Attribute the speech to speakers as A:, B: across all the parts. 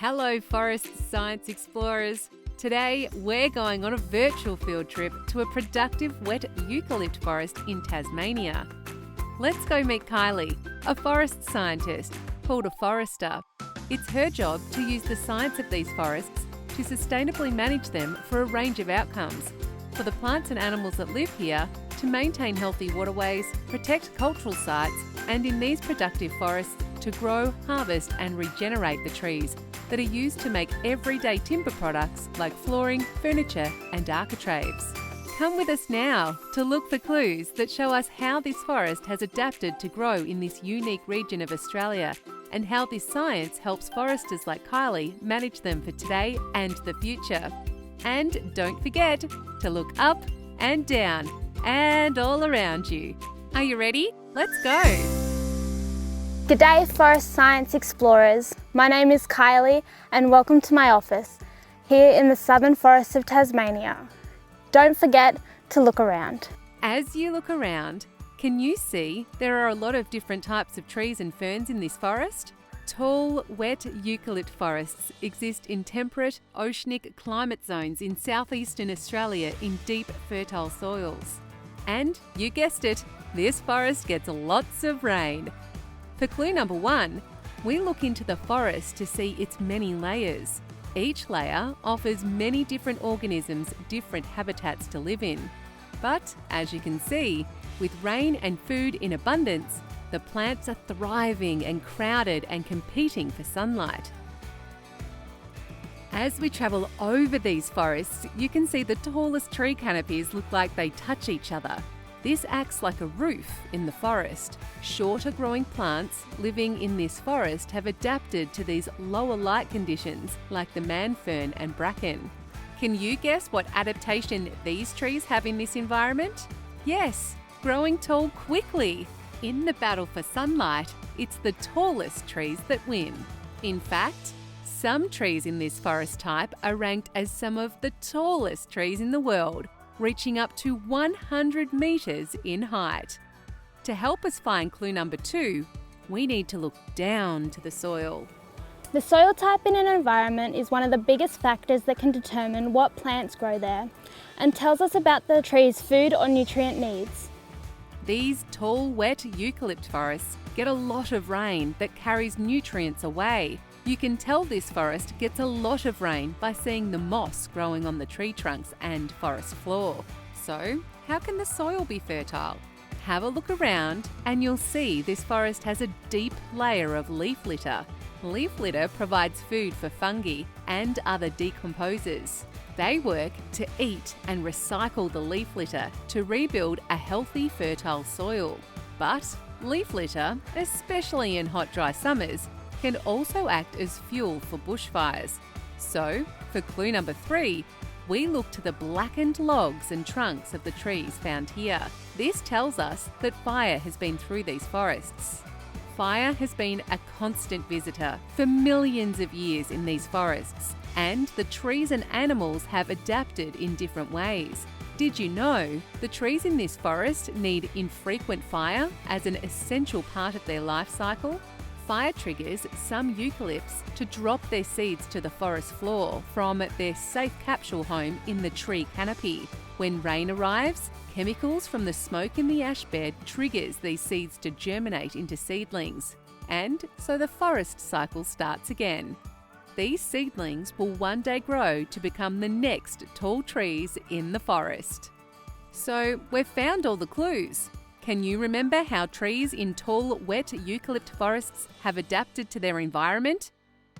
A: Hello, Forest Science Explorers. Today, we're going on a virtual field trip to a productive wet eucalypt forest in Tasmania. Let's go meet Kylie, a forest scientist called a forester. It's her job to use the science of these forests to sustainably manage them for a range of outcomes. For the plants and animals that live here, to maintain healthy waterways, protect cultural sites, and in these productive forests, to grow, harvest and regenerate the trees that are used to make everyday timber products like flooring, furniture and architraves. Come with us now to look for clues that show us how this forest has adapted to grow in this unique region of Australia and how this science helps foresters like Kylie manage them for today and the future. And don't forget to look up and down and all around you. Are you ready? Let's go!
B: G'day Forest Science Explorers, my name is Kylie and welcome to my office here in the southern forests of Tasmania. Don't forget to look around.
A: As you look around, can you see there are a lot of different types of trees and ferns in this forest? Tall, wet eucalypt forests exist in temperate, oceanic climate zones in southeastern Australia in deep, fertile soils. And you guessed it, this forest gets lots of rain. For clue number 1, we look into the forest to see its many layers. Each layer offers many different organisms different habitats to live in. But as you can see, with rain and food in abundance, the plants are thriving and crowded and competing for sunlight. As we travel over these forests, you can see the tallest tree canopies look like they touch each other. This acts like a roof in the forest. Shorter growing plants living in this forest have adapted to these lower light conditions like the man fern and bracken. Can you guess what adaptation these trees have in this environment? Yes, growing tall quickly. In the battle for sunlight, it's the tallest trees that win. In fact, some trees in this forest type are ranked as some of the tallest trees in the world, reaching up to 100 metres in height. To help us find clue number 2, we need to look down to the soil.
B: The soil type in an environment is one of the biggest factors that can determine what plants grow there and tells us about the tree's food or nutrient needs.
A: These tall, wet eucalypt forests get a lot of rain that carries nutrients away. You can tell this forest gets a lot of rain by seeing the moss growing on the tree trunks and forest floor. So, how can the soil be fertile? Have a look around and you'll see this forest has a deep layer of leaf litter. Leaf litter provides food for fungi and other decomposers. They work to eat and recycle the leaf litter to rebuild a healthy, fertile soil. But leaf litter, especially in hot, dry summers, can also act as fuel for bushfires. So, for clue number 3, we look to the blackened logs and trunks of the trees found here. This tells us that fire has been through these forests. Fire has been a constant visitor for millions of years in these forests, and the trees and animals have adapted in different ways. Did you know the trees in this forest need infrequent fire as an essential part of their life cycle? Fire triggers some eucalypts to drop their seeds to the forest floor from their safe capsule home in the tree canopy. When rain arrives, chemicals from the smoke in the ash bed triggers these seeds to germinate into seedlings. And so the forest cycle starts again. These seedlings will one day grow to become the next tall trees in the forest. So we've found all the clues. Can you remember how trees in tall, wet eucalypt forests have adapted to their environment?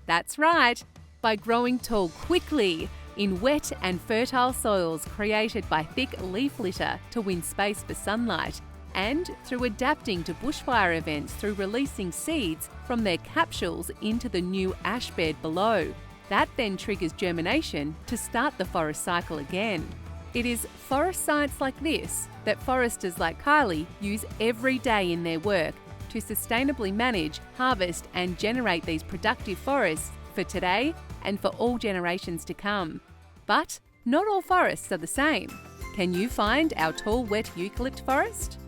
A: That's right, by growing tall quickly in wet and fertile soils created by thick leaf litter to win space for sunlight, and through adapting to bushfire events through releasing seeds from their capsules into the new ash bed below. That then triggers germination to start the forest cycle again. It is forest science like this that foresters like Kylie use every day in their work to sustainably manage, harvest and generate these productive forests for today and for all generations to come. But not all forests are the same. Can you find our tall, wet eucalypt forest?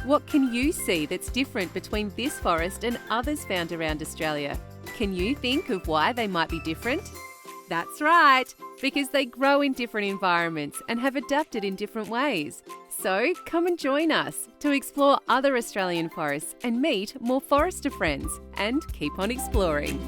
A: What can you see that's different between this forest and others found around Australia? Can you think of why they might be different? That's right, because they grow in different environments and have adapted in different ways. So come and join us to explore other Australian forests and meet more forester friends and keep on exploring.